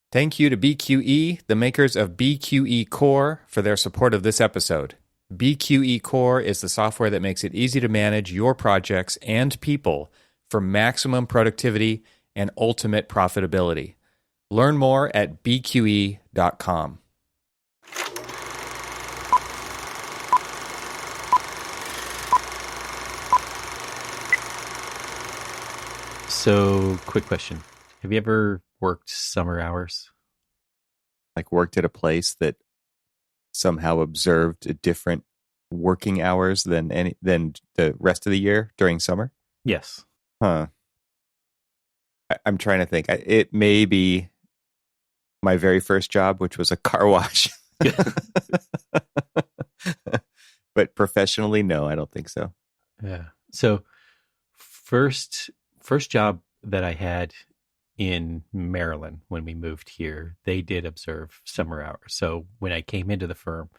Thank you to BQE, the makers of BQE Core, for their support of this episode. BQE Core is the software that makes it easy to manage your projects and people for maximum productivity and ultimate profitability. Learn more at bqe.com. So, quick question. Have you ever worked summer hours? Like worked at a place that somehow observed a different working hours than the rest of the year during summer? Yes. Huh. I'm trying to think. It may be my very first job, which was a car wash. But professionally, no, I don't think so. Yeah. So, first job that I had in Maryland when we moved here, they did observe summer hours. So when I came into the firm,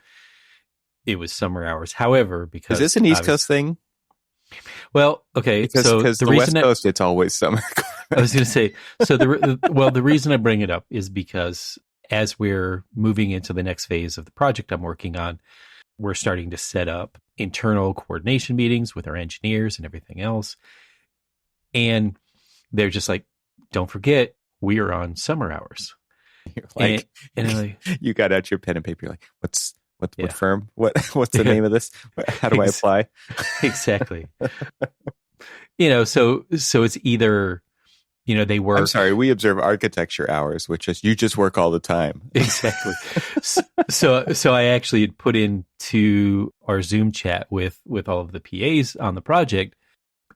it was summer hours. However, because is this an East Coast thing? Well, okay. Because the West Coast, it's always summer. I was going to say, so the reason I bring it up is because as we're moving into the next phase of the project I'm working on, we're starting to set up internal coordination meetings with our engineers and everything else. And they're just like, don't forget, we are on summer hours. You're like, and like, you got out your pen and paper. You're like, what firm? What's the name of this? How do I apply? Exactly. So it's either, they work. I'm sorry, we observe architecture hours, which is you just work all the time. Exactly. So I actually had put into our Zoom chat with all of the PAs on the project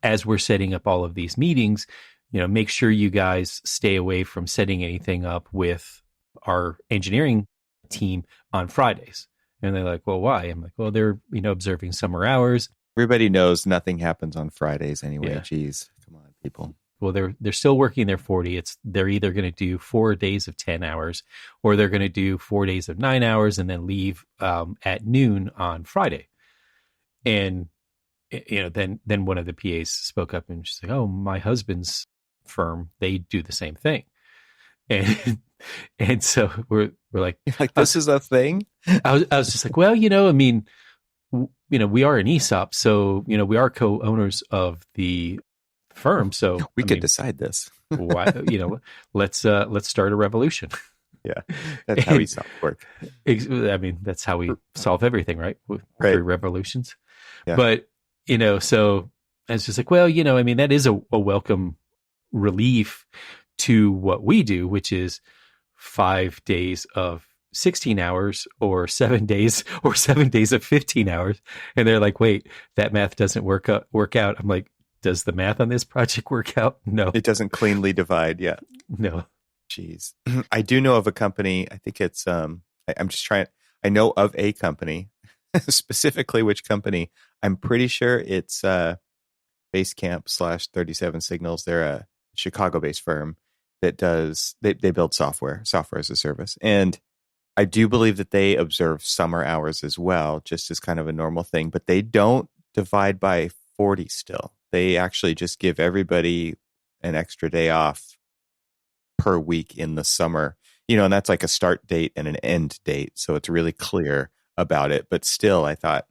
as we're setting up all of these meetings. Make sure you guys stay away from setting anything up with our engineering team on Fridays. And they're like, well, why? I'm like, well, they're, observing summer hours. Everybody knows nothing happens on Fridays anyway. Yeah. Jeez, come on, people. Well, they're still working their 40. They're either going to do 4 days of 10 hours, or they're going to do 4 days of 9 hours and then leave at noon on Friday. And then one of the PAs spoke up and she's like, oh, my husband's firm, they do the same thing. And so we're like, this is a thing. I was just like, well, we are an ESOP, so we are co-owners of the firm, so we could decide this. Why, let's start a revolution. Yeah, that's how ESOP work. That's how we solve everything, right? Through revolutions. Yeah. But so I was just like, well, that is a welcome relief to what we do, which is 5 days of 16 hours or 7 days of 15 hours. And they're like, wait, that math doesn't work out. I'm like, does the math on this project work out? No, it doesn't cleanly divide. Yeah. No. Jeez. I do know of a company. I think it's, I'm just trying. I know of a company, specifically which company. I'm pretty sure it's Basecamp / 37 Signals. They're a Chicago-based firm that does, they build software as a service. And I do believe that they observe summer hours as well, just as kind of a normal thing, but they don't divide by 40 still. They actually just give everybody an extra day off per week in the summer, and that's like a start date and an end date. So it's really clear about it. But still, I thought,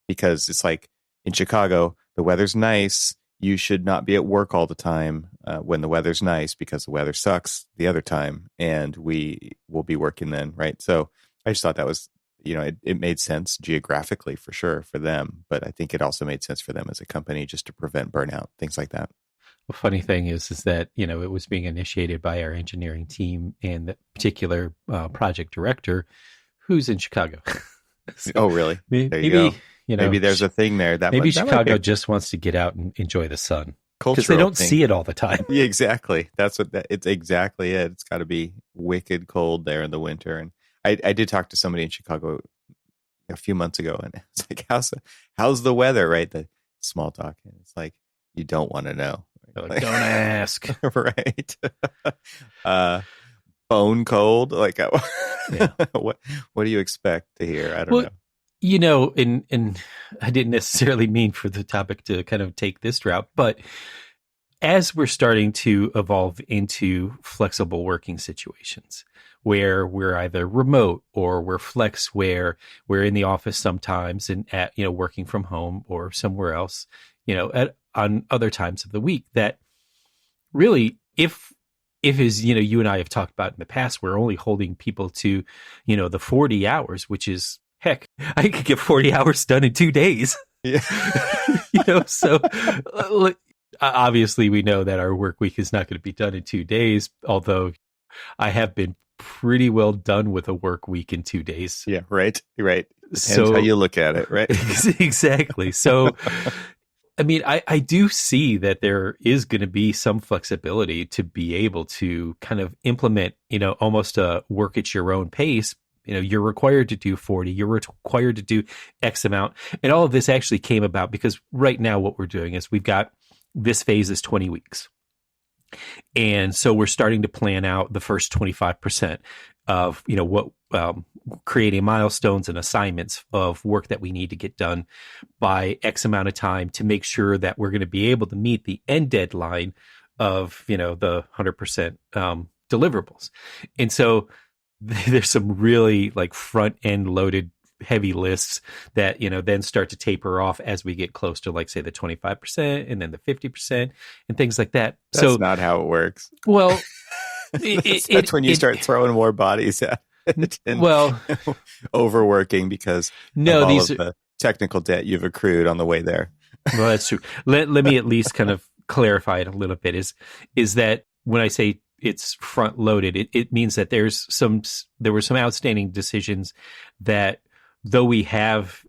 because it's like in Chicago, the weather's nice. You should not be at work all the time when the weather's nice, because the weather sucks the other time, and we will be working then, right? So I just thought that was, it made sense geographically for sure for them, but I think it also made sense for them as a company just to prevent burnout, things like that. The funny thing is that, it was being initiated by our engineering team and the particular project director who's in Chicago. So oh, really? Maybe maybe there's a thing there. Maybe Chicago just wants to get out and enjoy the sun. Because they don't see it all the time. Yeah, exactly. It's exactly it. It's got to be wicked cold there in the winter. And I did talk to somebody in Chicago a few months ago, and it's like, how's the weather, right? The small talk. And it's like, you don't want to know. Like, don't ask. Right. Bone cold. Like, yeah. What do you expect to hear? I don't know. And I didn't necessarily mean for the topic to kind of take this route, but as we're starting to evolve into flexible working situations where we're either remote or we're flex, where we're in the office sometimes and at, working from home or somewhere else, on other times of the week, that really, if as you and I have talked about in the past, we're only holding people to, the 40 hours, which is, heck, I could get 40 hours done in 2 days. Yeah. So obviously we know that our work week is not going to be done in 2 days, although I have been pretty well done with a work week in 2 days. Yeah, right. Depends how you look at it, right? Exactly. So, I mean, I do see that there is going to be some flexibility to be able to kind of implement, almost a work at your own pace. You're required to do 40, you're required to do X amount. And all of this actually came about because right now what we're doing is we've got this phase is 20 weeks. And so we're starting to plan out the first 25% of, what creating milestones and assignments of work that we need to get done by X amount of time to make sure that we're going to be able to meet the end deadline of, the 100% deliverables. And so there's some really like front end loaded heavy lists that, then start to taper off as we get close to, like, say, the 25% and then the 50% and things like that. That's not how it works. Well, that's when you start throwing more bodies at it and overworking because of all of the technical debt you've accrued on the way there. Well, that's true. Let me at least kind of clarify it a little bit. Is that when I say it's front loaded, it means that there were some outstanding decisions that, though we have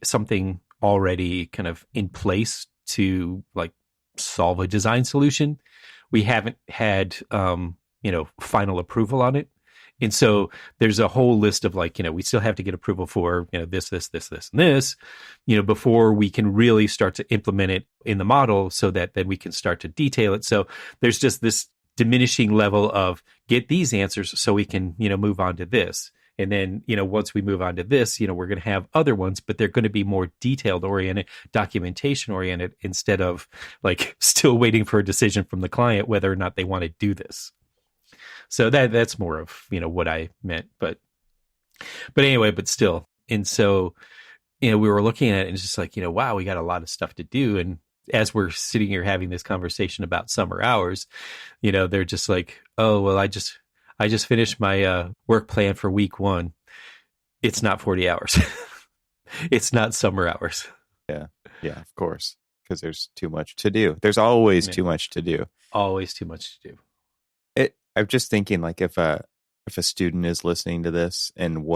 something already kind of in place to like solve a design solution, we haven't had final approval on it. And so there's a whole list of like, we still have to get approval for, this, and this, before we can really start to implement it in the model so that then we can start to detail it. So there's just this diminishing level of get these answers so we can, move on to this. And then, once we move on to this, we're going to have other ones, but they're going to be more detailed oriented, documentation oriented, instead of like still waiting for a decision from the client whether or not they want to do this. So that's more of, what I meant, but anyway, but still. And so, we were looking at it and it's just like, wow, we got a lot of stuff to do. And as we're sitting here having this conversation about summer hours, they're just like, oh, well, I just finished my work plan for week 1. It's not 40 hours. It's not summer hours. Yeah, of course, because there's too much to do. There's always too much to do. Always too much to do. I'm just thinking, like, if a student is listening to this and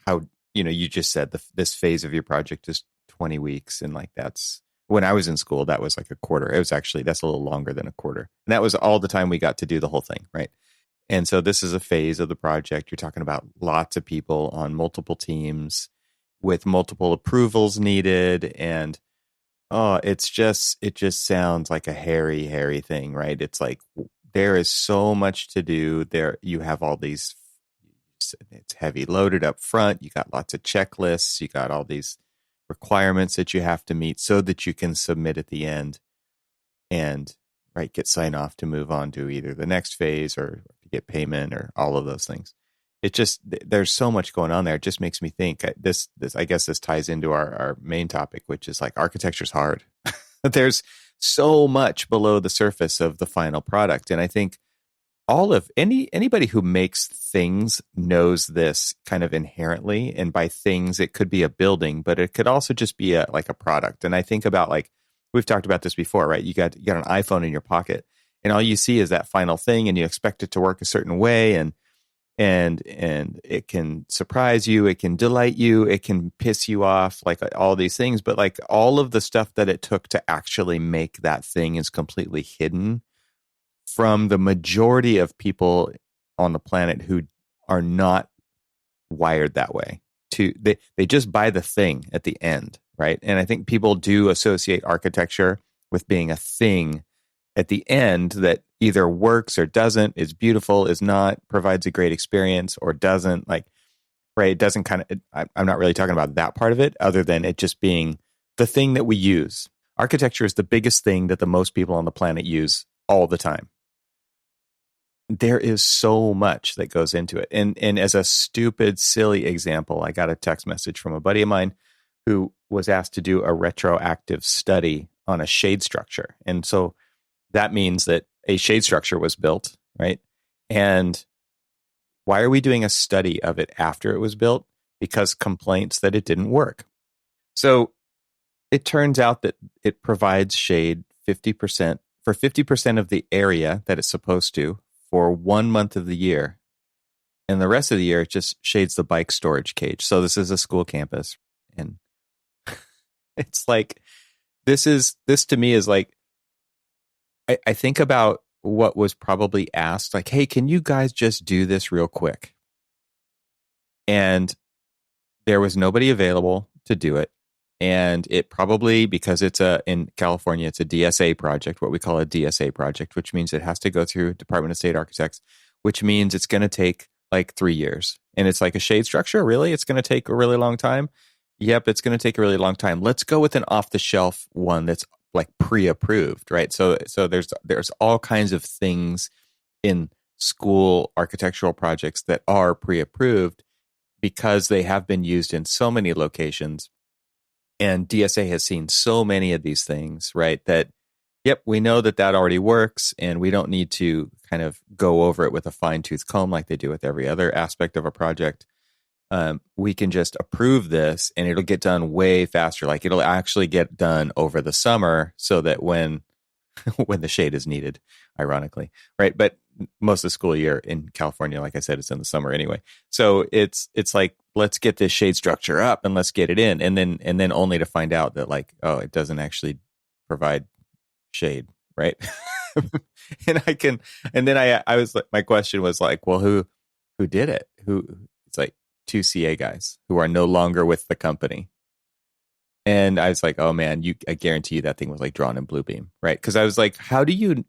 how you just said this phase of your project is 20 weeks, and like that's when I was in school, that was like a quarter. It was actually that's a little longer than a quarter, and that was all the time we got to do the whole thing, right? And so this is a phase of the project. You're talking about lots of people on multiple teams with multiple approvals needed. And it just sounds like a hairy thing, right? It's like there is so much to do there. You have all these, it's heavy loaded up front. You got lots of checklists. You got all these requirements that you have to meet so that you can submit at the end and get sign off to move on to either the next phase or get payment or all of those things. It just, there's so much going on there. It just makes me think this, I guess this ties into our main topic, which is like architecture's hard. There's so much below the surface of the final product. And I think anybody who makes things knows this kind of inherently. And by things, it could be a building, but it could also just be a product. And I think about, like, we've talked about this before, right? You got an iPhone in your pocket, and all you see is that final thing, and you expect it to work a certain way, and it can surprise you, it can delight you, it can piss you off, like all these things. But like all of the stuff that it took to actually make that thing is completely hidden from the majority of people on the planet who are not wired that way. They just buy the thing at the end, right? And I think people do associate architecture with being a thing at the end that either works or doesn't, is beautiful, is not, provides a great experience, or doesn't, like, right? It doesn't I'm not really talking about that part of it, other than it just being the thing that we use. architecture is the biggest thing that the most people on the planet use all the time. There is so much that goes into it. And as a stupid, silly example, I got a text message from a buddy of mine who was asked to do a retroactive study on a shade structure. And so that means that a shade structure was built, right? And why are we doing a study of it after it was built? Because complaints that it didn't work. So it turns out that it provides shade 50% for 50% of the area that it's supposed to for 1 month of the year. And the rest of the year, it just shades the bike storage cage. So this is a school campus. And it's like, this to me is like, I think about what was probably asked, like, hey, can you guys just do this real quick? And there was nobody available to do it. And it probably, because in California, it's a DSA project, what we call a DSA project, which means it has to go through Department of State Architects, which means it's going to take like 3 years. And it's like a shade structure. Really? It's going to take a really long time? Yep, it's going to take a really long time. Let's go with an off-the-shelf one that's like pre-approved, right? So there's all kinds of things in school architectural projects that are pre-approved because they have been used in so many locations. And DSA has seen so many of these things, right? That, yep, we know that already works, and we don't need to kind of go over it with a fine-tooth comb like they do with every other aspect of a project. We can just approve this, and it'll get done way faster. Like it'll actually get done over the summer, so that when the shade is needed, ironically, right? But most of the school year in California, like I said, it's in the summer anyway. So it's like, let's get this shade structure up and let's get it in, and then only to find out that like, oh, it doesn't actually provide shade, right? I was like, my question was like, well, who did it? It's like 2 CA guys who are no longer with the company. And I was like, oh man, I guarantee you that thing was like drawn in Bluebeam, right? Because I was like, how do you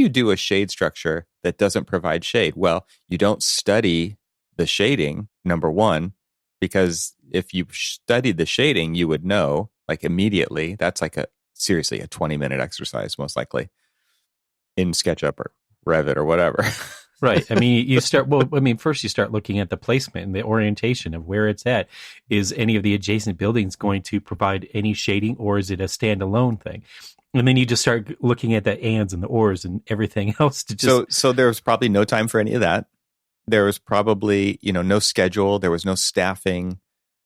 do a shade structure that doesn't provide shade? Well, you don't study the shading, number one, because if you studied the shading, you would know like immediately. That's like seriously a 20-minute exercise, most likely, in SketchUp or Revit or whatever. Right. I mean, first you start looking at the placement and the orientation of where it's at. Is any of the adjacent buildings going to provide any shading, or is it a standalone thing? And then you just start looking at the ands and the ors and everything else to just... So there was probably no time for any of that. There was probably, no schedule. There was no staffing.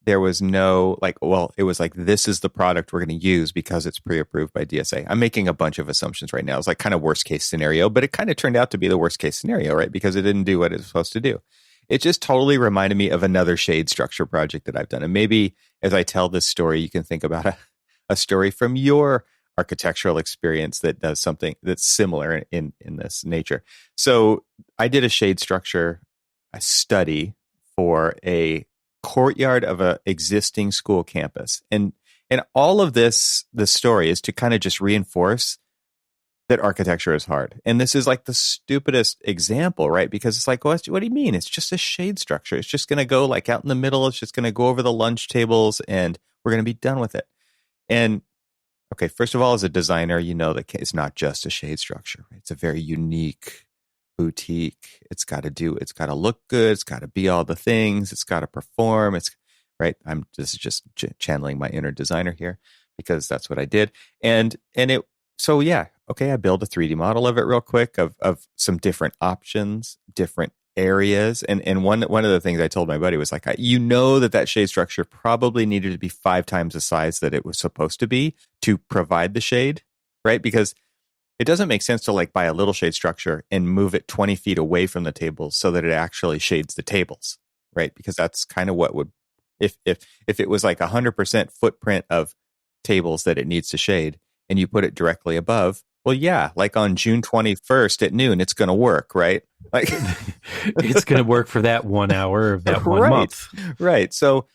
There was no it was like, this is the product we're going to use because it's pre-approved by DSA. I'm making a bunch of assumptions right now. It's like kind of worst case scenario, but it kind of turned out to be the worst case scenario, right? Because it didn't do what it was supposed to do. It just totally reminded me of another shade structure project that I've done. And maybe as I tell this story, you can think about a story from your architectural experience that does something that's similar in this nature. So I did a shade structure, a study for a courtyard of a existing school campus. And all of this, the story is to kind of just reinforce that architecture is hard. And this is like the stupidest example, right? Because it's like, what do you mean? It's just a shade structure. It's just going to go like out in the middle. It's just going to go over the lunch tables and we're going to be done with it. And okay, first of all, as a designer, you know that it's not just a shade structure. Right? It's a very unique boutique. It's got to look good. It's got to be all the things. It's got to perform. It's right. This is just channeling my inner designer here because that's what I did. So yeah, okay. I built a 3D model of it real quick of some different options, different areas. And one of the things I told my buddy was like, that shade structure probably needed to be 5 times the size that it was supposed to be to provide the shade, right? Because it doesn't make sense to like buy a little shade structure and move it 20 feet away from the tables so that it actually shades the tables, right? Because that's kind of what would, if it was like 100% footprint of tables that it needs to shade and you put it directly above, well, yeah, like on June 21st at noon, it's going to work, right? Like it's going to work for that 1 hour of that 1 month. Right. So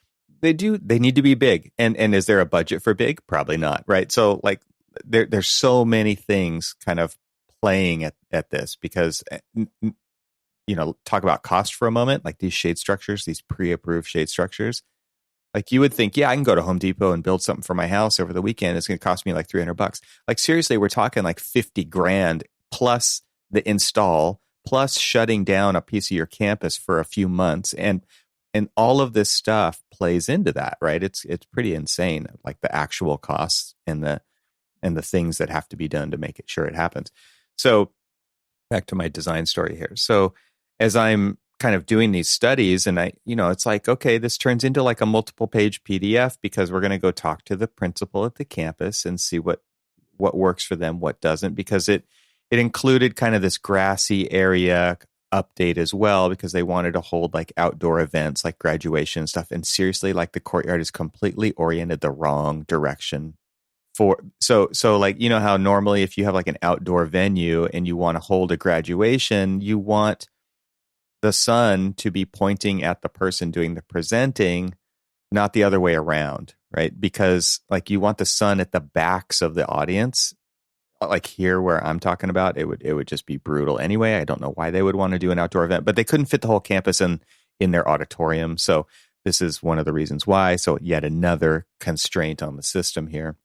they need to be big. And is there a budget for big? Probably not, right? So like, there's so many things kind of playing at this because, talk about cost for a moment, like these shade structures, these pre-approved shade structures, Like you would think, yeah, I can go to Home Depot and build something for my house over the weekend. It's going to cost me like $300. Like seriously, we're talking like 50 grand plus the install, plus shutting down a piece of your campus for a few months. And all of this stuff plays into that, right? It's pretty insane, like the actual costs and the things that have to be done to make it sure it happens. So back to my design story here. So as I'm kind of doing these studies and it's like, okay, this turns into like a multiple page PDF because we're going to go talk to the principal at the campus and see what works for them, what doesn't, because it included kind of this grassy area update as well, because they wanted to hold like outdoor events like graduation and stuff. And seriously, like the courtyard is completely oriented the wrong direction so like, you know how normally if you have like an outdoor venue and you want to hold a graduation, you want the sun to be pointing at the person doing the presenting, not the other way around, right? Because like you want the sun at the backs of the audience, like here where I'm talking about, it would just be brutal anyway. I don't know why they would want to do an outdoor event, but they couldn't fit the whole campus in their auditorium. So this is one of the reasons why. So yet another constraint on the system here.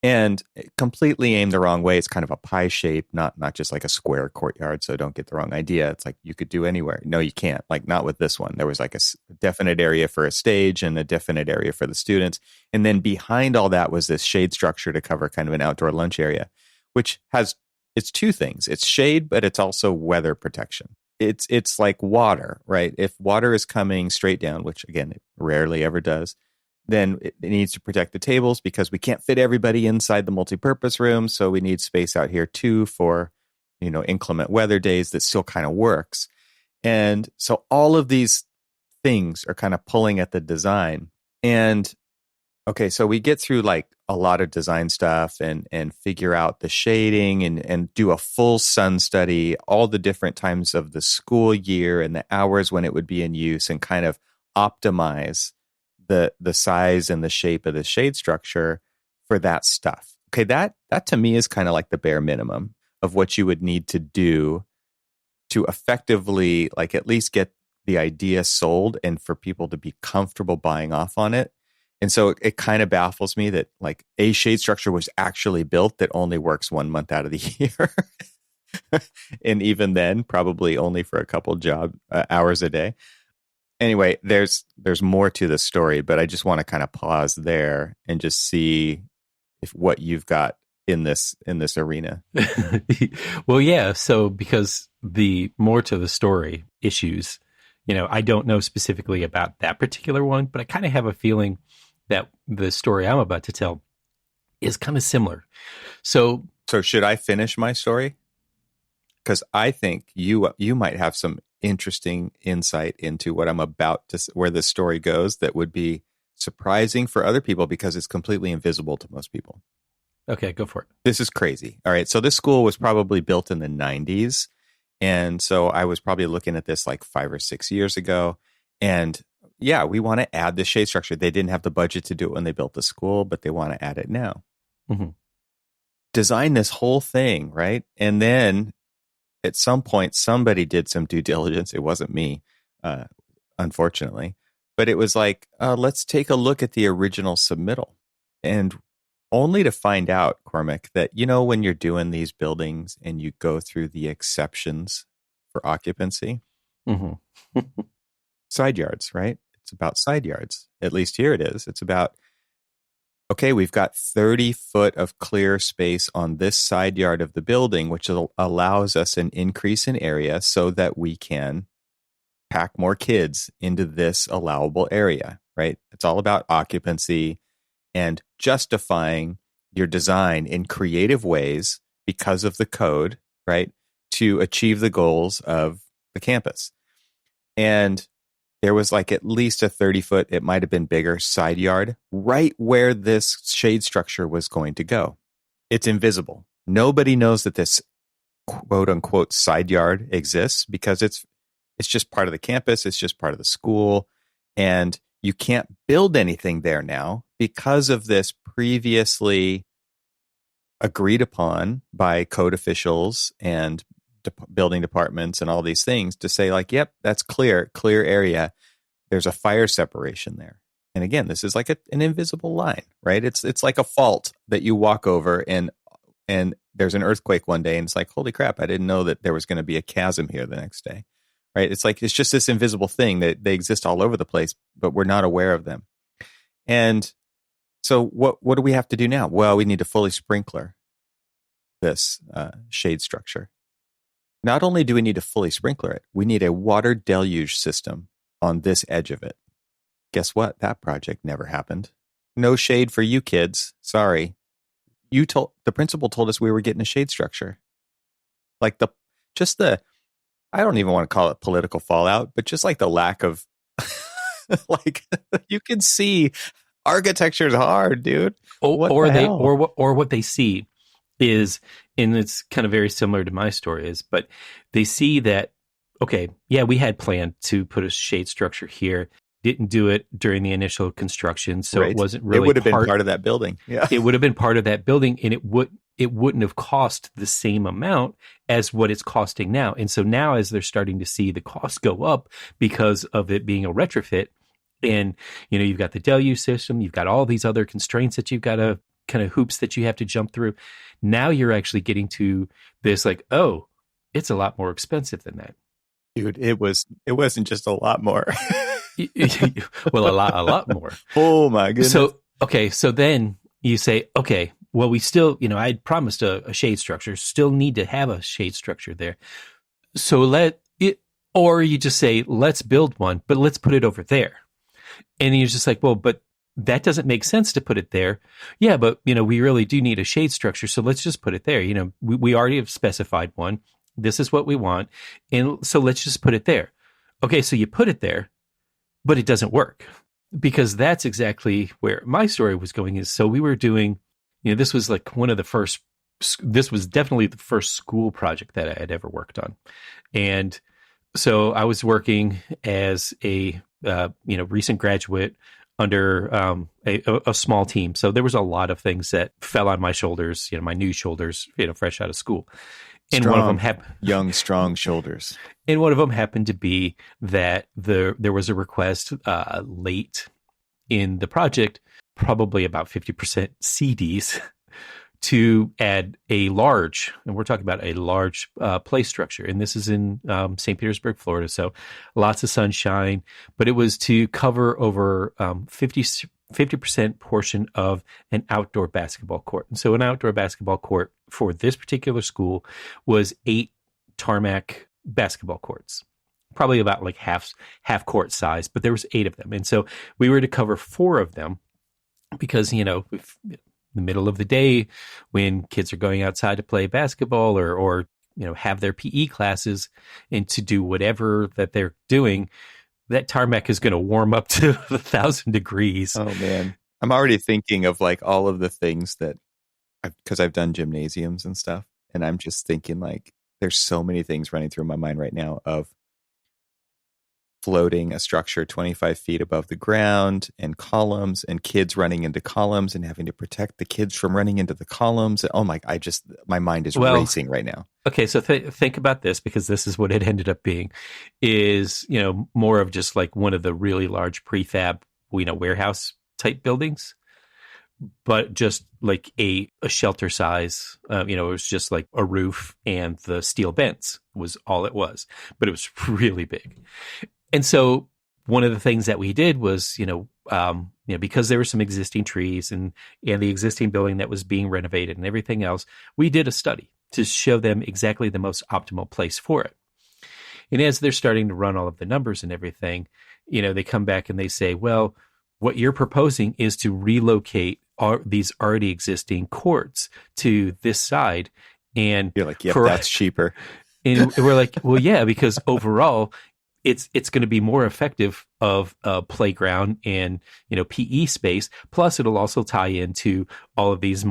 And completely aimed the wrong way. It's kind of a pie shape, not just like a square courtyard. So don't get the wrong idea. It's like you could do anywhere. No, you can't. Like not with this one. There was like a definite area for a stage and a definite area for the students. And then behind all that was this shade structure to cover kind of an outdoor lunch area, which it's two things. It's shade, but it's also weather protection. It's like water, right? If water is coming straight down, which again, it rarely ever does, then it needs to protect the tables because we can't fit everybody inside the multipurpose room. So we need space out here too for, inclement weather days that still kind of works. And so all of these things are kind of pulling at the design. And okay, so we get through like a lot of design stuff and figure out the shading and do a full sun study, all the different times of the school year and the hours when it would be in use, and kind of optimize the size and the shape of the shade structure for that stuff. Okay, that to me is kind of like the bare minimum of what you would need to do to effectively like at least get the idea sold and for people to be comfortable buying off on it. And so it kind of baffles me that like a shade structure was actually built that only works 1 month out of the year. And even then, probably only for a couple job hours a day. Anyway, there's more to the story, but I just want to kind of pause there and just see if what you've got in this arena. Well, yeah. So because the more to the story issues, I don't know specifically about that particular one, but I kind of have a feeling that the story I'm about to tell is kind of similar. So should I finish my story? Because I think you might have some interesting insight into what I'm about to, where the story goes, that would be surprising for other people because it's completely invisible to most people. Okay, go for it. This is crazy. All right. So this school was probably built in the 90s. And so I was probably looking at this like 5 or 6 years ago. And yeah, we want to add the shade structure. They didn't have the budget to do it when they built the school, but they want to add it now. Mm-hmm. Design this whole thing, right? And then at some point, somebody did some due diligence. It wasn't me, unfortunately. But it was like, let's take a look at the original submittal. And only to find out, Cormac, that, when you're doing these buildings and you go through the exceptions for occupancy, mm-hmm. side yards, right? It's about side yards. At least here it is. It's about, okay, we've got 30 foot of clear space on this side yard of the building, which allows us an increase in area so that we can pack more kids into this allowable area, right? It's all about occupancy and justifying your design in creative ways because of the code, right? To achieve the goals of the campus. And there was like at least a 30 foot, it might have been bigger, side yard right where this shade structure was going to go. It's invisible. Nobody knows that this quote unquote side yard exists because it's just part of the campus. It's just part of the school. And you can't build anything there now because of this previously agreed upon by code officials and building departments and all these things to say like, yep, that's clear area. There's a fire separation there. And again, this is like an invisible line, right? It's like a fault that you walk over, and there's an earthquake one day, and it's like, holy crap, I didn't know that there was going to be a chasm here the next day, right? It's like, it's just this invisible thing that they exist all over the place, but we're not aware of them. And so what do we have to do now? Well, we need to fully sprinkler this shade structure. Not only do we need to fully sprinkler it, we need a water deluge system on this edge of it. Guess what? That project never happened. No shade for you kids. Sorry. The principal told us we were getting a shade structure. Like I don't even want to call it political fallout, but just like the lack of, like, you can see architecture is hard, dude. What they see is, and it's kind of very similar to my story but they see that, okay, yeah, we had planned to put a shade structure here. Didn't do it during the initial construction, so right. It wasn't really. It would have been part of that building. Yeah, it would have been part of that building, and it wouldn't have cost the same amount as what it's costing now. And so now, as they're starting to see the cost go up because of it being a retrofit, and you've got the deluge system, you've got all these other constraints that you've got to kind of hoops that you have to jump through. Now you're actually getting to this, like, oh, it's a lot more expensive than that, dude. It wasn't just a lot more. Well, a lot more. Oh my goodness. So then you say, okay, well, we still, I promised a shade structure, still need to have a shade structure there. So or you just say, let's build one, but let's put it over there. And you're just like, well, but that doesn't make sense to put it there. Yeah, but we really do need a shade structure, so let's just put it there. We already have specified one. This is what we want, and so let's just put it there. Okay, so you put it there, but it doesn't work, because that's exactly where my story was going. Is so we were doing, this was like this was definitely the first school project that I had ever worked on, and so I was working as a recent graduate under a small team. So there was a lot of things that fell on my shoulders, my new shoulders, fresh out of school. And strong, one of them young, strong shoulders. And one of them happened to be that there was a request late in the project, probably about 50% CDs, to add a large, and we're talking about a large play structure. And this is in St. Petersburg, Florida. So lots of sunshine, but it was to cover over 50% portion of an outdoor basketball court. And so an outdoor basketball court for this particular school was 8 tarmac basketball courts, probably about like half court size, but there was 8 of them. And so we were to cover 4 of them because, if the middle of the day when kids are going outside to play basketball or have their PE classes and to do whatever that they're doing, that tarmac is going to warm up to 1,000 degrees. Oh man. I'm already thinking of like all of the things that because I've done gymnasiums and stuff. And I'm just thinking like, there's so many things running through my mind right now of floating a structure 25 feet above the ground and columns and kids running into columns and having to protect the kids from running into the columns. Oh my, my mind is racing right now. Okay. So think about this, because this is what it ended up being is, more of just like one of the really large prefab, warehouse type buildings, but just like a shelter size, it was just like a roof and the steel vents was all it was, but it was really big. And so one of the things that we did was, because there were some existing trees and the existing building that was being renovated and everything else, we did a study to show them exactly the most optimal place for it. And as they're starting to run all of the numbers and everything, they come back and they say, well, what you're proposing is to relocate these already existing courts to this side. And you're like, yep, that's cheaper. And we're like, well, yeah, because overall, it's going to be more effective of a playground and, PE space. Plus it'll also tie into all of these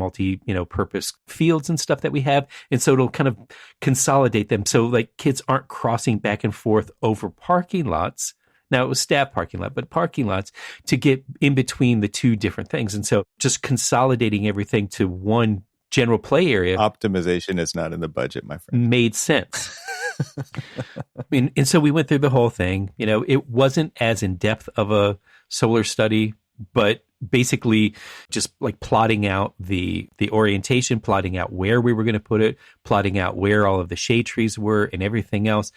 purpose fields and stuff that we have. And so it'll kind of consolidate them. So like kids aren't crossing back and forth over parking lots. Now it was staff parking lot, but parking lots to get in between the two different things. And so just consolidating everything to one general play area. Optimization is not in the budget, my friend. Made sense. And so we went through the whole thing. It wasn't as in depth of a solar study, but basically just like plotting out the orientation, plotting out where we were going to put it, plotting out where all of the shade trees were and everything else,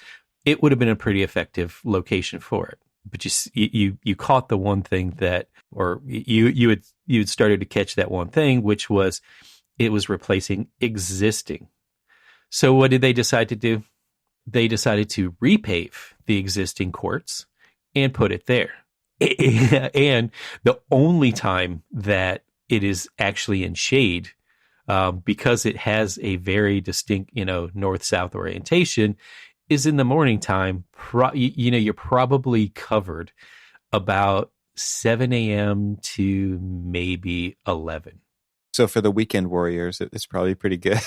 it would have been a pretty effective location for it. But you caught the one thing that, or you had started to catch that one thing, which was it was replacing existing. So what did they decide to do? They decided to repave the existing courts and put it there. And the only time that it is actually in shade, because it has a very distinct, north-south orientation, is in the morning time. You're probably covered about 7 a.m. to maybe 11. So for the weekend warriors, it's probably pretty good.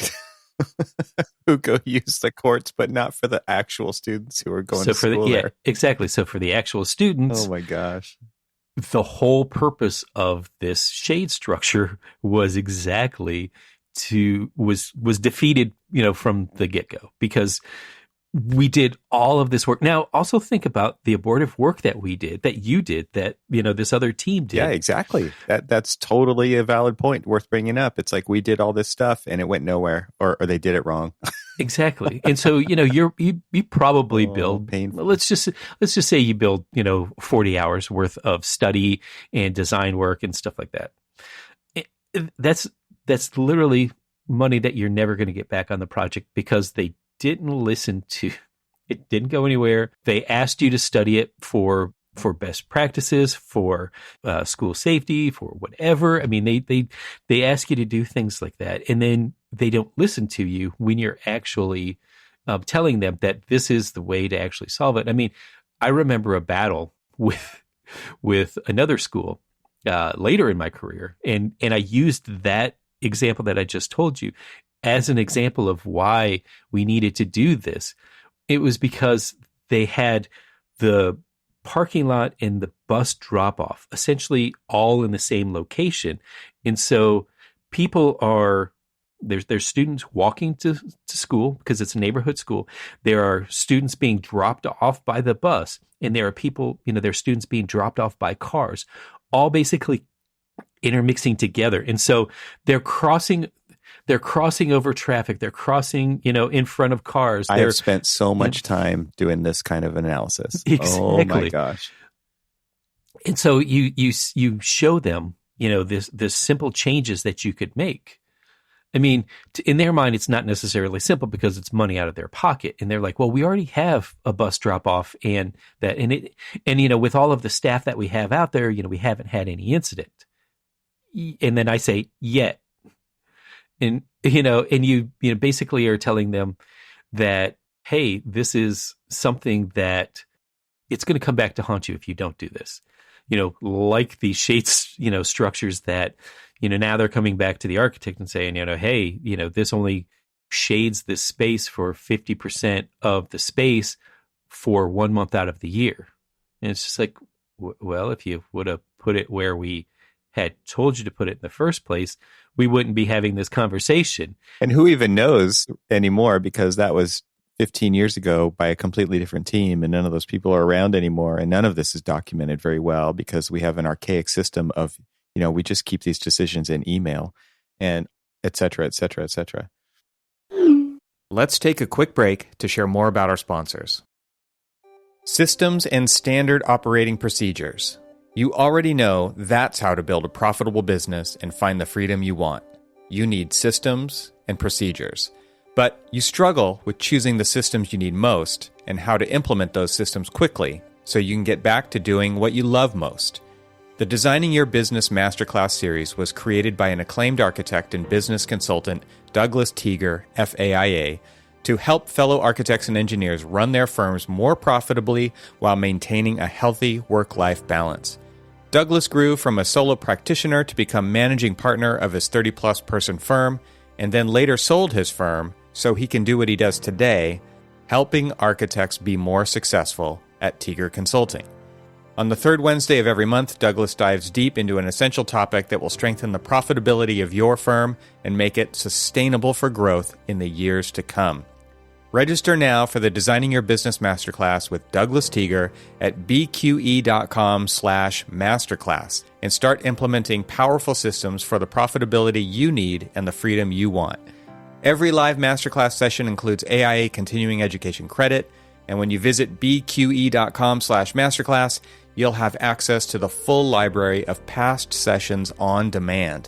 Who go use the courts, but not for the actual students who are going to school there. Exactly. So for the actual students, oh my gosh, the whole purpose of this shade structure was exactly was defeated, from the get-go, because we did all of this work. Now, also think about the abortive work that we did, that you did, that, this other team did. Yeah, exactly. That's totally a valid point worth bringing up. It's like we did all this stuff and it went nowhere, or they did it wrong. Exactly. And so, you probably build, painful. let's just say you build, 40 hours worth of study and design work and stuff like that. That's literally money that you're never going to get back on the project, because they didn't listen to it. Didn't go anywhere. They asked you to study it for best practices, for school safety, for whatever. I mean, they ask you to do things like that, and then they don't listen to you when you're actually telling them that this is the way to actually solve it. I mean, I remember a battle with another school later in my career, and I used that example that I just told you as an example of why we needed to do this. It was because they had the parking lot and the bus drop off essentially all in the same location. And so people there's students walking to school because it's a neighborhood school. There are students being dropped off by the bus, and there are people, there's students being dropped off by cars, all basically intermixing together. And so they're crossing over traffic. They're crossing, in front of cars. I have spent so much time doing this kind of analysis. Exactly. Oh my gosh. And so you show them, this simple changes that you could make. I mean, in their mind, it's not necessarily simple because it's money out of their pocket. And they're like, well, we already have a bus drop off and that, and with all of the staff that we have out there, we haven't had any incident. And then I say, yet. And, and you basically are telling them that, hey, this is something that it's going to come back to haunt you if you don't do this. Like these shades, structures that, now they're coming back to the architect and saying, hey, this only shades this space for 50% of the space for 1 month out of the year. And it's just like, well, if you would have put it where we had told you to put it in the first place, we wouldn't be having this conversation. And who even knows anymore, because that was 15 years ago by a completely different team, and none of those people are around anymore. And none of this is documented very well because we have an archaic system of, we just keep these decisions in email and et cetera, et cetera, et cetera. Let's take a quick break to share more about our sponsors. Systems and standard operating procedures. You already know that's how to build a profitable business and find the freedom you want. You need systems and procedures. But you struggle with choosing the systems you need most and how to implement those systems quickly so you can get back to doing what you love most. The Designing Your Business Masterclass series was created by an acclaimed architect and business consultant, Douglas Teager, FAIA, to help fellow architects and engineers run their firms more profitably while maintaining a healthy work-life balance. Douglas grew from a solo practitioner to become managing partner of his 30-plus person firm, and then later sold his firm so he can do what he does today, helping architects be more successful at Teager Consulting. On the third Wednesday of every month, Douglas dives deep into an essential topic that will strengthen the profitability of your firm and make it sustainable for growth in the years to come. Register now for the Designing Your Business Masterclass with Douglas Teager at bqe.com/masterclass and start implementing powerful systems for the profitability you need and the freedom you want. Every live masterclass session includes AIA continuing education credit, and when you visit bqe.com/masterclass, you'll have access to the full library of past sessions on demand.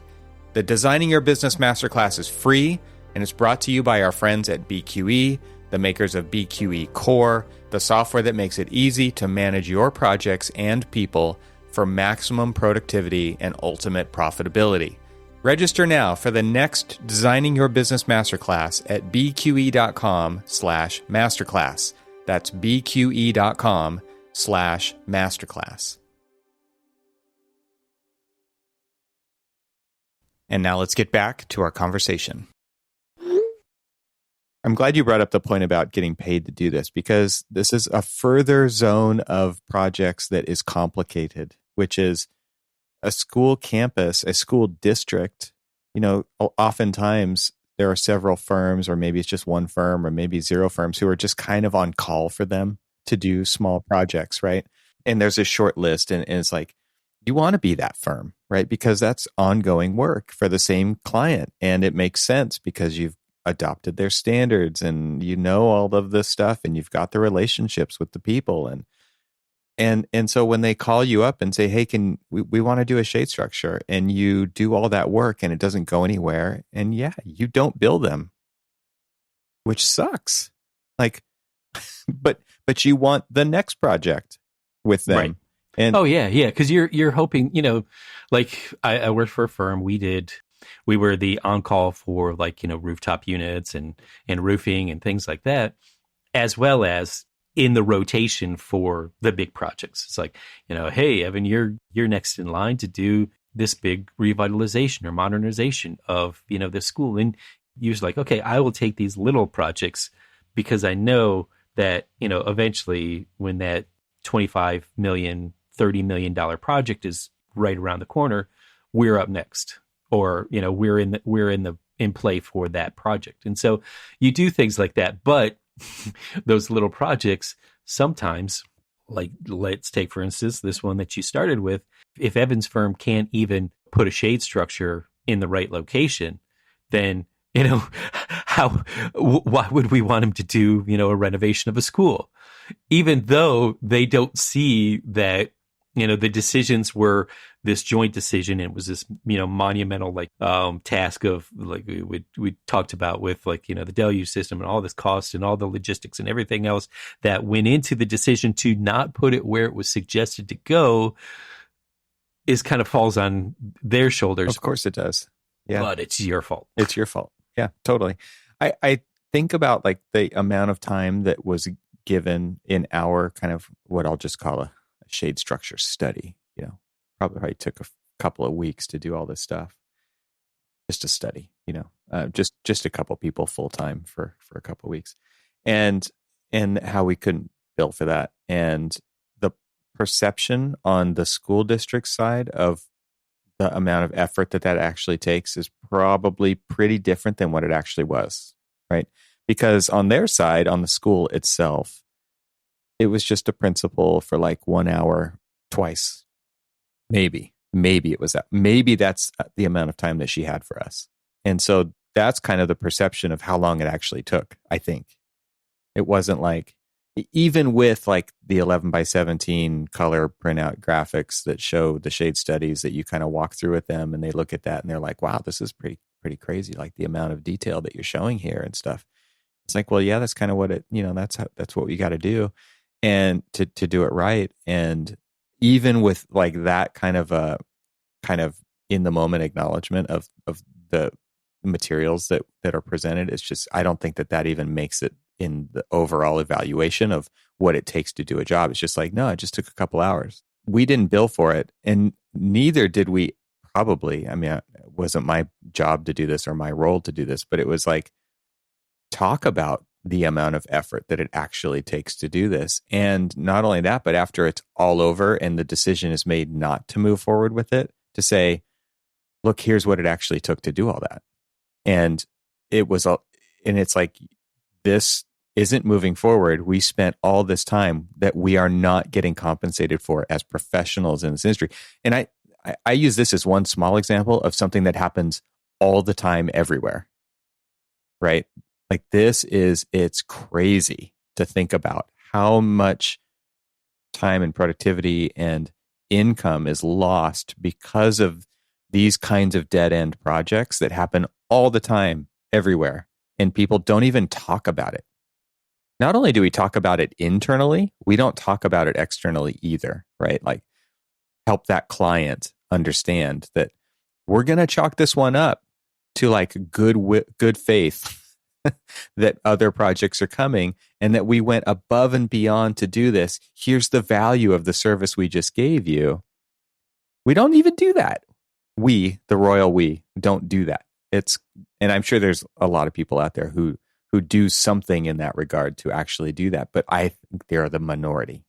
The Designing Your Business Masterclass is free, and it's brought to you by our friends at BQE, the makers of BQE Core, the software that makes it easy to manage your projects and people for maximum productivity and ultimate profitability. Register now for the next Designing Your Business Masterclass at bqe.com/masterclass. That's bqe.com/masterclass. And now let's get back to our conversation. I'm glad you brought up the point about getting paid to do this, because this is a further zone of projects that is complicated, which is a school campus, a school district. You know, oftentimes there are several firms, or maybe it's just one firm, or maybe zero firms who are just kind of on call for them to do small projects, right? And there's a short list, and it's like, you want to be that firm, right? Because that's ongoing work for the same client, and it makes sense because you've adopted their standards and you know all of this stuff, and you've got the relationships with the people, and so when they call you up and say, hey, can we want to do a shade structure, and you do all that work and it doesn't go anywhere, and yeah, you don't bill them, which sucks. Like, but you want the next project with them. Right. And because you're hoping, like I worked for a firm. We were the on-call for, like, rooftop units and roofing and things like that, as well as in the rotation for the big projects. It's like, hey, Evan, you're next in line to do this big revitalization or modernization of, this school. And you're like, okay, I will take these little projects because I know that, eventually when that $25 million, $30 million project is right around the corner, we're up next. Or, we're in play for that project. And so you do things like that. But those little projects sometimes, like, let's take, for instance, this one that you started with. If Evan's firm can't even put a shade structure in the right location, then, why would we want him to do, a renovation of a school? Even though they don't see that, the decisions were this joint decision. And it was this, monumental, task of, like, we talked about with, the deluge system and all this cost and all the logistics and everything else that went into the decision to not put it where it was suggested to go, is kind of falls on their shoulders. Of course it does. Yeah. But it's your fault. It's your fault. Yeah, totally. I think about, like, the amount of time that was given in our kind of what I'll just call a shade structure study. Probably took a couple of weeks to do all this stuff, just to study. Just a couple people full time for a couple of weeks, and how we couldn't bill for that, and the perception on the school district side of the amount of effort that actually takes is probably pretty different than what it actually was, right? Because on their side, on the school itself, it was just a principal for like 1 hour twice. Maybe it was that. Maybe that's the amount of time that she had for us. And so that's kind of the perception of how long it actually took, I think. It wasn't like, even with like the 11 by 17 color printout graphics that show the shade studies that you kind of walk through with them, and they look at that and they're like, wow, this is pretty crazy. Like the amount of detail that you're showing here and stuff. It's like, well, yeah, that's kind of what it, that's what we got to do. And to do it right. And even with like that kind of in the moment acknowledgement of the materials that are presented, it's just, I don't think that even makes it in the overall evaluation of what it takes to do a job. It's just like, no, it just took a couple hours. We didn't bill for it, and neither did we probably. I mean, it wasn't my job to do this or my role to do this, but it was like, talk about the amount of effort that it actually takes to do this. And not only that, but after it's all over and the decision is made not to move forward with it, to say, look, here's what it actually took to do all that. And it was, and it's like, this isn't moving forward, we spent all this time that we are not getting compensated for as professionals in this industry. And I use this as one small example of something that happens all the time everywhere, right? Like it's crazy to think about how much time and productivity and income is lost because of these kinds of dead end projects that happen all the time everywhere. And people don't even talk about it. Not only do we talk about it internally, we don't talk about it externally either, right? Like help that client understand that we're going to chalk this one up to like good faith that other projects are coming and that we went above and beyond to do this. Here's the value of the service we just gave you. We don't even do that. We, the royal we, don't do that. And I'm sure there's a lot of people out there who do something in that regard to actually do that. But I think they're the minority.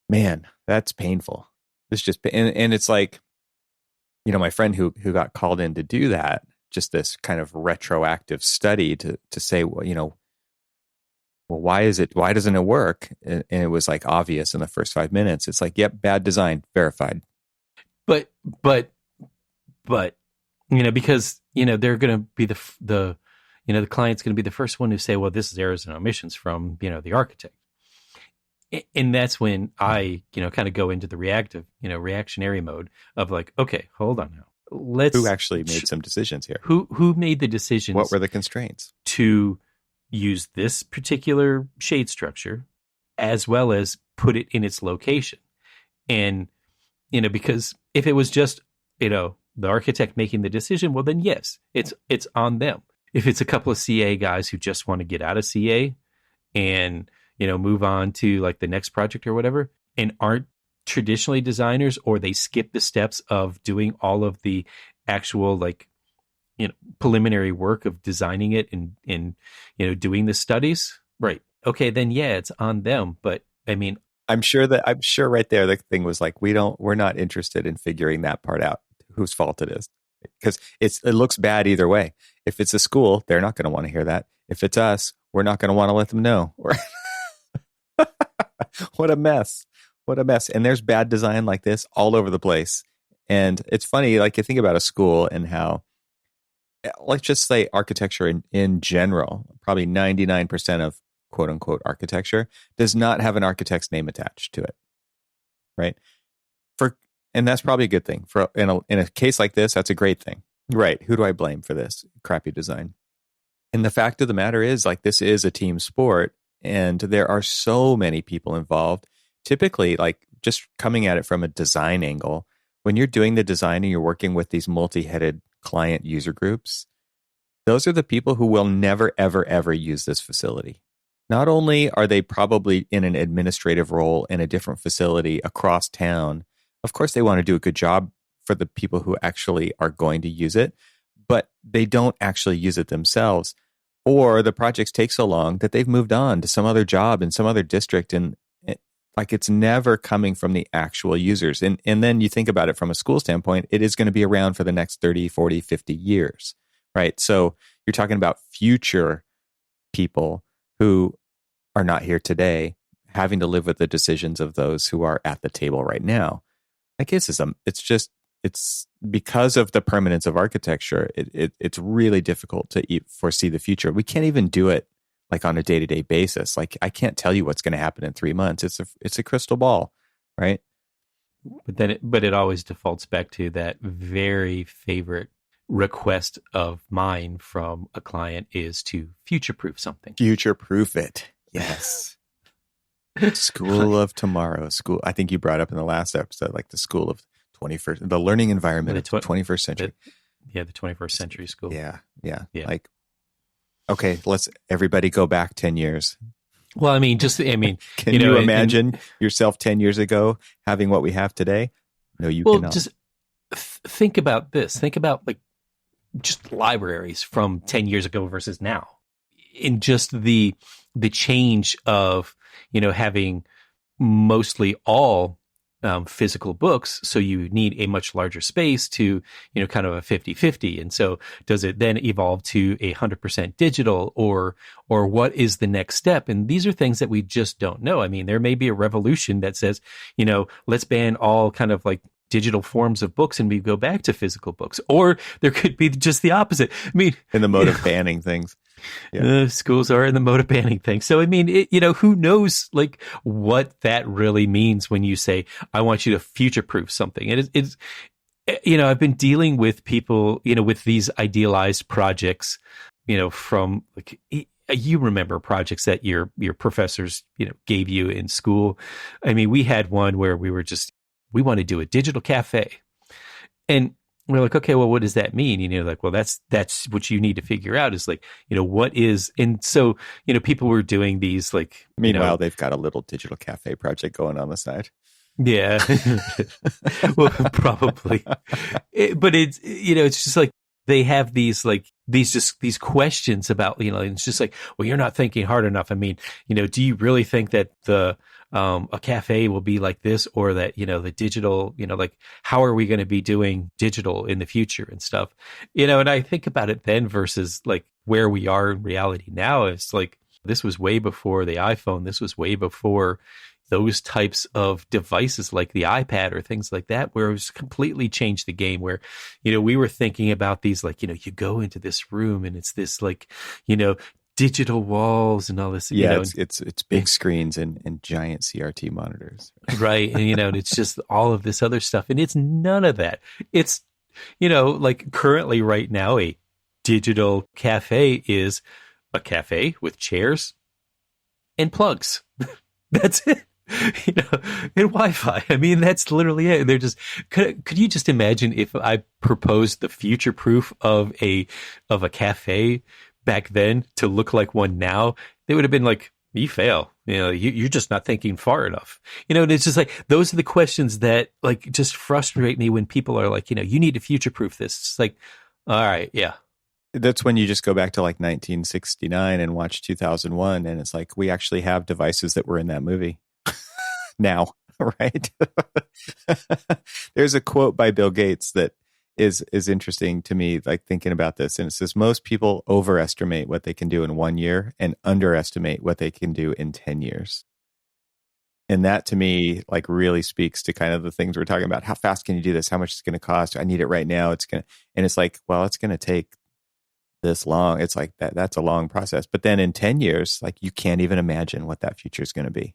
Man, that's painful. It's just, and it's like, you know, my friend who got called in to do that, just this kind of retroactive study to say, well, you know, well, why doesn't it work? And it was like obvious in the first 5 minutes. It's like, yep, bad design, verified. But, you know, because, you know, they're going to be the client's going to be the first one to say, well, this is errors and omissions from, you know, the architect. And that's when I, you know, kind of go into the reactionary mode of like, okay, hold on now. Who actually made some decisions here? Who made the decisions? What were the constraints? To use this particular shade structure as well as put it in its location. And, you know, because if it was just, you know, the architect making the decision, well, then yes, it's on them. If it's a couple of CA guys who just want to get out of CA and, you know, move on to like the next project or whatever, and aren't traditionally designers, or they skip the steps of doing all of the actual, like, you know, preliminary work of designing it and you know, doing the studies, right? Okay, then yeah, it's on them. But I mean, I'm sure right there the thing was like, we're not interested in figuring that part out, whose fault it is. Because it looks bad either way. If it's a school, they're not going to want to hear that. If it's us, we're not going to want to let them know. What a mess. What a mess. And there's bad design like this all over the place. And it's funny, like you think about a school and how, let's just say architecture in general, probably 99% of quote unquote architecture does not have an architect's name attached to it. Right? And that's probably a good thing. In a case like this, that's a great thing. Right. Who do I blame for this crappy design? And the fact of the matter is, like, this is a team sport and there are so many people involved. Typically, like, just coming at it from a design angle, when you're doing the design and you're working with these multi-headed client user groups, those are the people who will never, ever, ever use this facility. Not only are they probably in an administrative role in a different facility across town, of course, they want to do a good job for the people who actually are going to use it, but they don't actually use it themselves. Or the projects take so long that they've moved on to some other job in some other district. And like, it's never coming from the actual users. And then you think about it from a school standpoint, it is going to be around for the next 30, 40, 50 years, right? So you're talking about future people who are not here today having to live with the decisions of those who are at the table right now. I guess it's because of the permanence of architecture, it's really difficult to foresee the future. We can't even do it like on a day-to-day basis. Like, I can't tell you what's going to happen in 3 months. It's a crystal ball, right? But it always defaults back to that very favorite request of mine from a client is to future-proof something. Future-proof it. Yes. School of tomorrow. I think you brought up in the last episode, like the school of 21st, the learning environment of the 21st century. The 21st century school. Yeah. Like, okay, let's everybody go back 10 years. Well, can you imagine yourself 10 years ago having what we have today? No, you cannot. Just think about this. Think about, like, just libraries from 10 years ago versus now. In just the change of, you know, having mostly all physical books. So you need a much larger space to, kind of a 50-50. And so does it then evolve to 100% digital, or what is the next step? And these are things that we just don't know. I mean, there may be a revolution that says, let's ban all kind of like digital forms of books and we go back to physical books. Or there could be just the opposite. I mean, in the mode of banning things. Yeah. Schools are in the mode of banning things. So, I mean, who knows like what that really means when you say, I want you to future-proof something. It's I've been dealing with people, with these idealized projects, from like, you remember projects that your professors, gave you in school. I mean, we had one where we want to do a digital cafe. And we're like, okay, well, what does that mean? Like, well, that's what you need to figure out is like, what is, and so, people were doing these like, meanwhile, they've got a little digital cafe project going on the side. Yeah, well, probably, but it's, it's just like, they have these like, these questions about, it's just like, well, you're not thinking hard enough. I mean, do you really think that a cafe will be like this, or that, the digital, like, how are we going to be doing digital in the future and stuff, and I think about it then versus like where we are in reality now. It's like, this was way before the iPhone. This was way before those types of devices like the iPad or things like that, where it was completely changed the game, where, we were thinking about these, like, you go into this room and it's this like, digital walls and all this. Yeah, it's big screens and giant CRT monitors. Right. And, it's just all of this other stuff. And it's none of that. It's, like currently right now, a digital cafe is a cafe with chairs and plugs. That's it. And Wi-Fi. I mean, that's literally it. They're just, could you just imagine if I proposed the future proof of a cafe back then to look like one now? They would have been like, you fail. You're just not thinking far enough. And it's just like, those are the questions that like just frustrate me when people are like, you need to future proof this. It's like, all right, yeah. That's when you just go back to like 1969 and watch 2001, and it's like, we actually have devices that were in that movie now, right? There's a quote by Bill Gates that is interesting to me, like thinking about this, and it says, most people overestimate what they can do in 1 year and underestimate what they can do in 10 years. And that to me, like, really speaks to kind of the things we're talking about. How fast can you do this? How much it's going to cost? I need it right now. And it's like, well, it's going to take this long. It's like that's a long process. But then in 10 years, like, you can't even imagine what that future is going to be.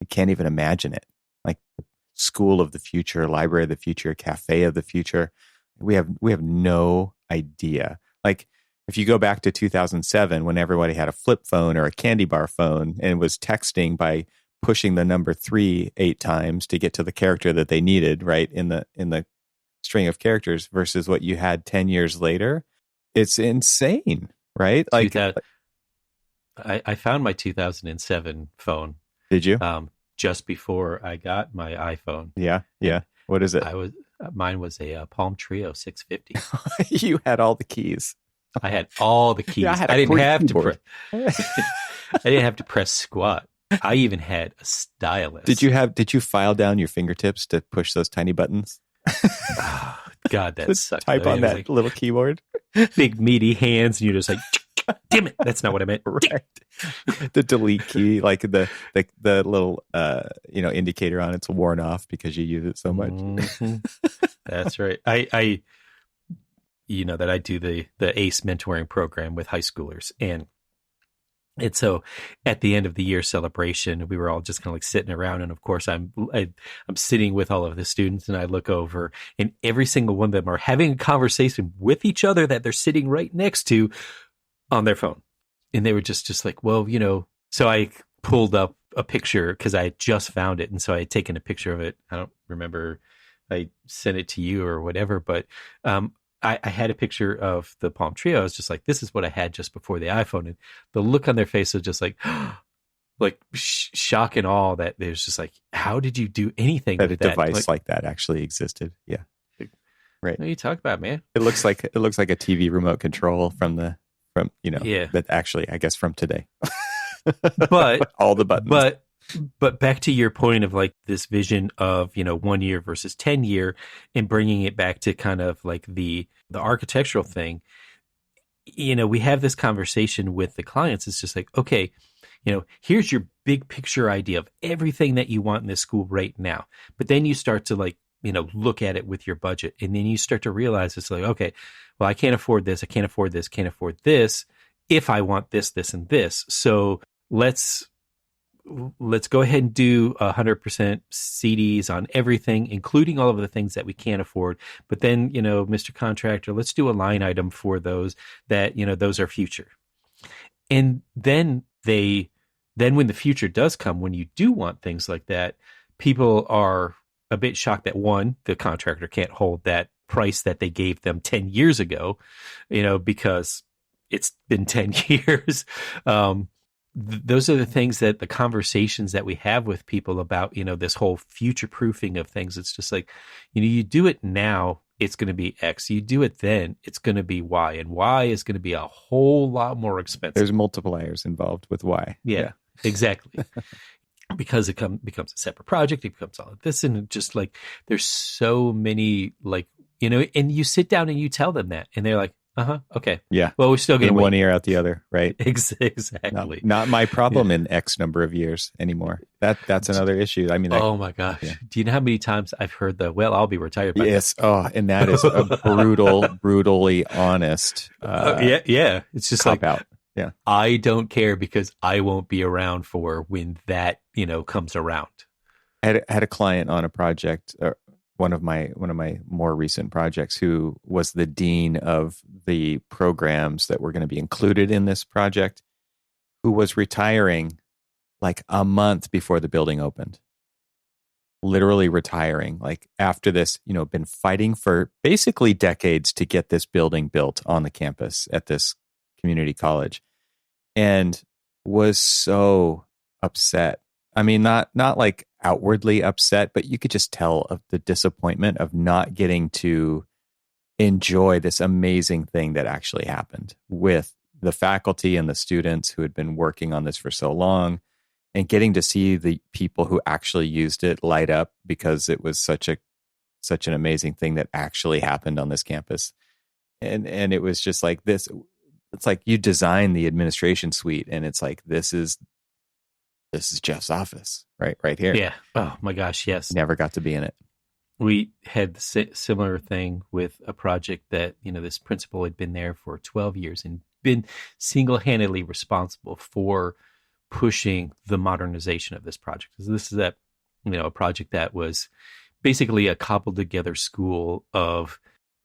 You can't even imagine it. Like, school of the future, library of the future, cafe of the future. We have no idea. Like, if you go back to 2007, when everybody had a flip phone or a candy bar phone and was texting by pushing the number 3 8 times to get to the character that they needed, right, in the string of characters, versus what you had 10 years later, it's insane, right? Like, I found my 2007 phone. Did you? Just before I got my iPhone. Yeah. What is it? Mine was a Palm Trio 650. You had all the keys. I had all the keys. Yeah, I didn't have to I didn't have to press squat. I even had a stylus. Did you file down your fingertips to push those tiny buttons? Oh, God, that sucked. Type on that little keyboard. Big meaty hands, and you're just like, damn it, that's not what I meant. Right. The delete key, like the little indicator on it's worn off because you use it so much. Mm-hmm. That's right. I that I do the ACE mentoring program with high schoolers, and so at the end of the year celebration, we were all just kind of like sitting around, and of course I'm sitting with all of the students, and I look over, and every single one of them are having a conversation with each other that they're sitting right next to on their phone. And they were just like, well, so I pulled up a picture because I had just found it. And so I had taken a picture of it. I don't remember if I sent it to you or whatever, but I had a picture of the Palm Trio. I was just like, this is what I had just before the iPhone. And the look on their face was just like, like shock and awe that there's just like, how did you do anything that with a device like that actually existed? Yeah. Right. What are you talking about, man? It looks like a TV remote control but actually, I guess from today. But all the buttons. But But back to your point of like this vision of, 1 year versus 10 year, and bringing it back to kind of like the architectural thing, we have this conversation with the clients. It's just like, okay, here's your big picture idea of everything that you want in this school right now. But then you start to like, look at it with your budget. And then you start to realize it's like, okay, well, I can't afford this. I can't afford this. Can't afford this if I want this, this, and this. So let's go ahead and do 100% CDs on everything, including all of the things that we can't afford. But then, Mr. Contractor, let's do a line item for those that, those are future. And then when the future does come, when you do want things like that, people are a bit shocked that one, the contractor can't hold that price that they gave them 10 years ago, because it's been 10 years. Those are the things that the conversations that we have with people about, this whole future proofing of things. It's just like, you do it now, it's going to be X. You do it then, it's going to be Y, and Y is going to be a whole lot more expensive. There's multipliers involved with Y. Yeah. Exactly. Because it becomes a separate project, it becomes all of this, and it just like there's so many like, and you sit down and you tell them that, and they're like, okay. Yeah. Well, we're still going to one ear out the other, right? Exactly. Not my problem in X number of years anymore. That's another issue. I mean, oh my gosh. Yeah. Do you know how many times I've heard I'll be retired by yes. Oh, and that is a brutally honest. Yeah. It's just like, out. Yeah. I don't care because I won't be around for when that, comes around. I had a client on a project, one of my more recent projects, who was the dean of the programs that were going to be included in this project, who was retiring like a month before the building opened. Literally retiring, like after this, been fighting for basically decades to get this building built on the campus at this community college, and was so upset. I mean, not like outwardly upset, but you could just tell of the disappointment of not getting to enjoy this amazing thing that actually happened with the faculty and the students who had been working on this for so long, and getting to see the people who actually used it light up because it was such an amazing thing that actually happened on this campus. And it was just like this. It's like you design the administration suite, and it's like this is Jeff's office, right here. Yeah. Oh my gosh, yes. Never got to be in it. We had the similar thing with a project that this principal had been there for 12 years and been single-handedly responsible for pushing the modernization of this project. So this is a project that was basically a cobbled together school of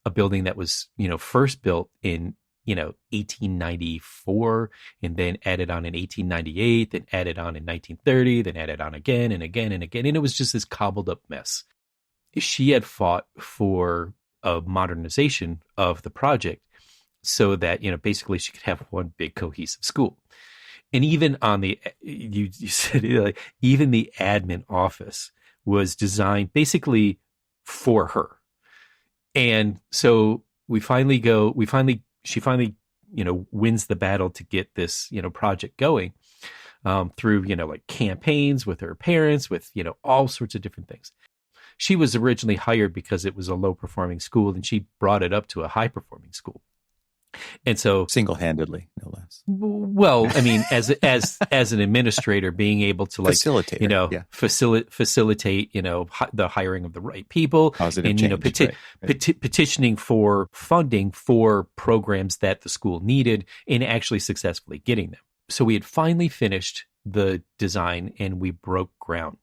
a building that was first built in 1894, and then added on in 1898, then added on in 1930, then added on again and again and again. And it was just this cobbled up mess. She had fought for a modernization of the project so that, basically she could have one big cohesive school. And even on you said like, even the admin office was designed basically for her. And so she finally, wins the battle to get this, project going through, like campaigns with her parents, with, all sorts of different things. She was originally hired because it was a low performing school, and she brought it up to a high performing school. And so single-handedly, no less. Well, I mean, as an administrator, being able to like facilitate, the hiring of the right people, positive and change, petitioning for funding for programs that the school needed, and actually successfully getting them. So we had finally finished the design, and we broke ground.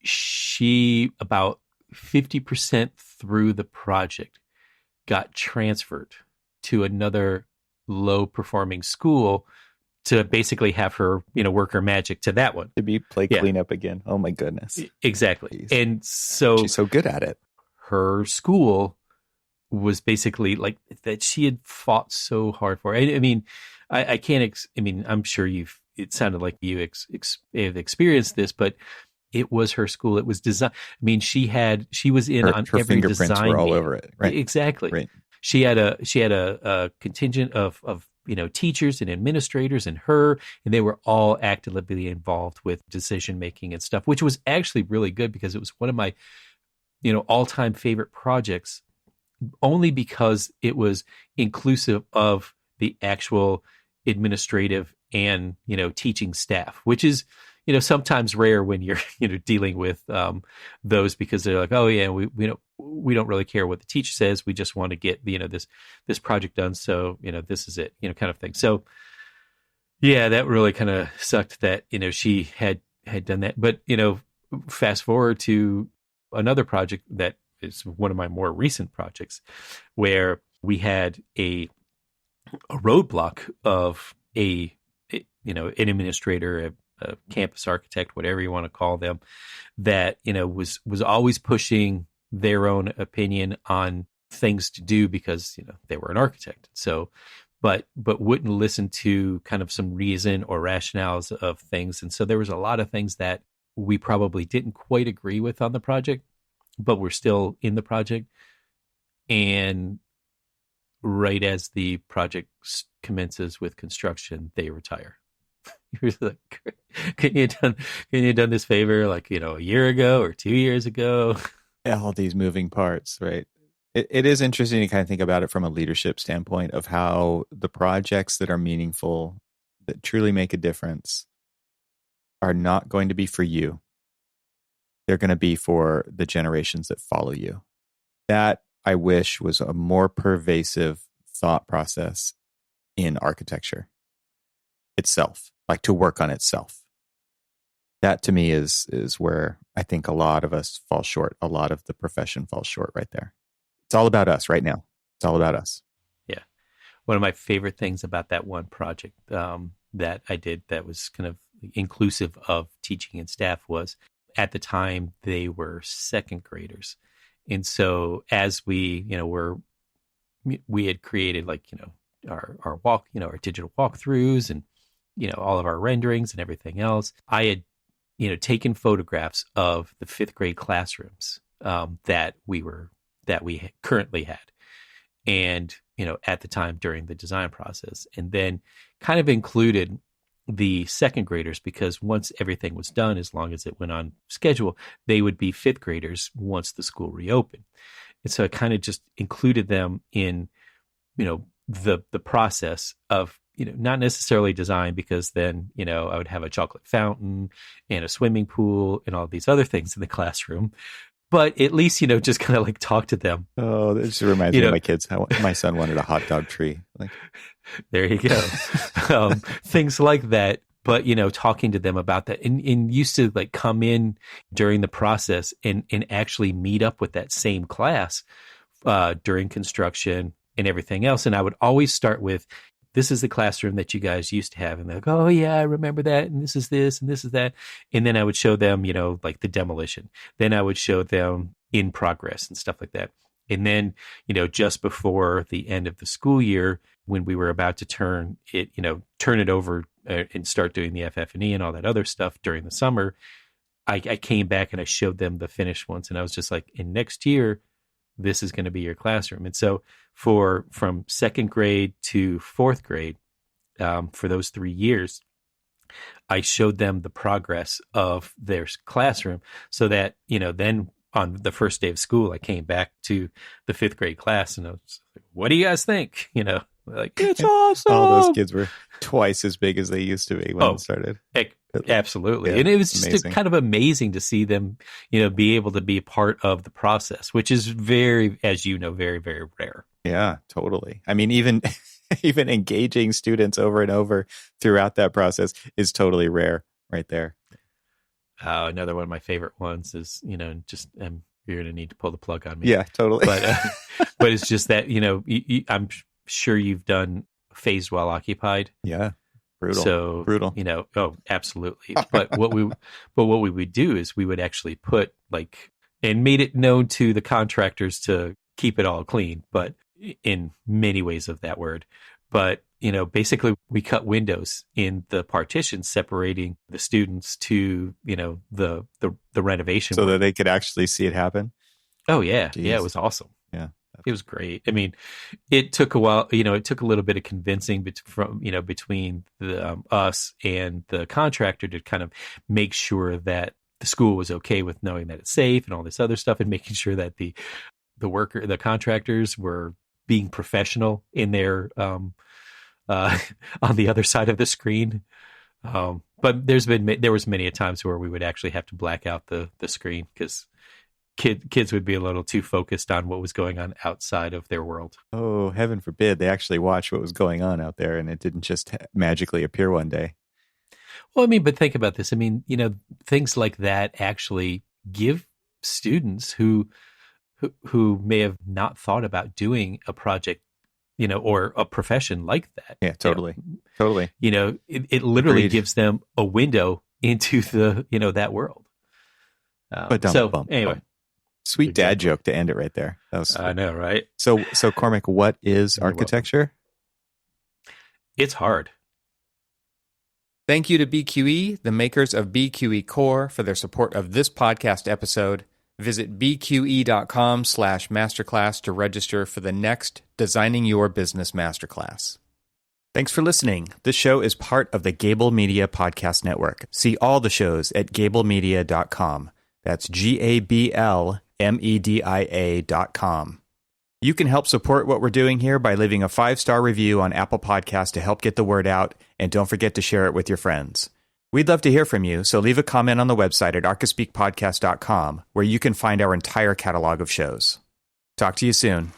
She, about 50% through the project, got transferred to another low performing school to basically have her, work her magic to that one. To be cleanup again. Oh my goodness. Exactly. Jeez. And so she's so good at it. Her school was basically like that she had fought so hard for. I mean, I can't, I'm sure it sounded like you have experienced this, but it was her school. It was designed. I mean, she was in on her every fingerprints design. Were all over it. Right. Exactly. Right. She had a contingent of teachers and administrators and her, and they were all actively involved with decision making and stuff, which was actually really good because it was one of my, all-time favorite projects, only because it was inclusive of the actual administrative and, teaching staff, which is, sometimes rare when you're, dealing with those, because they're like, oh yeah, we don't really care what the teacher says. We just want to get, this project done. So, this is it, kind of thing. So yeah, that really kind of sucked that, she had done that. But, fast forward to another project that is one of my more recent projects, where we had a roadblock of an administrator, a campus architect, whatever you want to call them, that was always pushing their own opinion on things to do because they were an architect. So, but wouldn't listen to kind of some reason or rationales of things, and so there was a lot of things that we probably didn't quite agree with on the project, but we're still in the project. And right as the project commences with construction, they retire. You're like, can you have done this favor like, a year ago or 2 years ago? Yeah, all these moving parts, right? It is interesting to kind of think about it from a leadership standpoint of how the projects that are meaningful, that truly make a difference, are not going to be for you. They're going to be for the generations that follow you. That, I wish, was a more pervasive thought process in architecture itself, like to work on itself. That to me is where I think a lot of us fall short. A lot of the profession falls short right there. It's all about us right now. It's all about us. Yeah. One of my favorite things about that one project that I did that was kind of inclusive of teaching and staff was, at the time, they were second graders. And so as we, we had created our walk, our digital walkthroughs and, all of our renderings and everything else, I had, taken photographs of the fifth grade classrooms that we currently had. And, at the time during the design process, and then kind of included the second graders, because once everything was done, as long as it went on schedule, they would be fifth graders once the school reopened. And so I kind of just included them in, the process of, not necessarily design, because then, I would have a chocolate fountain and a swimming pool and all these other things in the classroom. But at least, just kind of like talk to them. Oh, that just reminds me of my kids. My son wanted a hot dog tree. Like, there you go. Things like that. But, talking to them about that, and used to like come in during the process and actually meet up with that same class during construction and everything else. And I would always start with, this is the classroom that you guys used to have. And they're like, oh yeah, I remember that. And this is this, and this is that. And then I would show them, like the demolition. Then I would show them in progress and stuff like that. And then, just before the end of the school year, when we were about to turn it over and start doing the FF&E and all that other stuff during the summer, I came back and I showed them the finished ones. And I was just like, in next year, this is going to be your classroom. And so from second grade to fourth grade, for those 3 years, I showed them the progress of their classroom, so that, then on the first day of school, I came back to the fifth grade class and I was like, what do you guys think? Like, it's awesome. All those kids were twice as big as they used to be when it started. Absolutely. Yeah, and it was just kind of amazing to see them, be able to be a part of the process, which is very, as very, very rare. Yeah, totally. I mean, even engaging students over and over throughout that process is totally rare right there. Another one of my favorite ones is, you're going to need to pull the plug on me. Yeah, totally. But it's just that, I'm sure you've done Phased While Occupied. Yeah. Brutal. So brutal. Oh, absolutely. But what we would do is we would actually put and made it known to the contractors to keep it all clean, but in many ways of that word. But, basically we cut windows in the partitions separating the students to, the renovation so work, that they could actually see it happen. Oh yeah. Jeez. Yeah. It was awesome. Yeah. It was great. I mean, it took a while. It took a little bit of convincing between us and the contractor to kind of make sure that the school was okay with knowing that it's safe and all this other stuff, and making sure that the contractors were being professional in their on the other side of the screen. But there was many a times where we would actually have to black out the screen because kids would be a little too focused on what was going on outside of their world. Oh, heaven forbid they actually watched what was going on out there and it didn't just magically appear one day. Well, I mean, but think about this. I mean, things like that actually give students who may have not thought about doing a project, or a profession like that. Yeah, totally. Totally. It literally Agreed. gives them a window into that world. Anyway. Sweet dad joke to end it right there. That was I know, right? So Cormac, what is You're architecture? It's hard. Thank you to BQE, the makers of BQE Core, for their support of this podcast episode. Visit bqe.com/masterclass to register for the next Designing Your Business Masterclass. Thanks for listening. This show is part of the Gable Media Podcast Network. See all the shows at gablemedia.com. That's GABLMEDIA.com. You can help support what we're doing here by leaving a 5-star review on Apple Podcasts to help get the word out, and don't forget to share it with your friends. We'd love to hear from you, so leave a comment on the website at archispeakpodcast.com, where you can find our entire catalog of shows. Talk to you soon.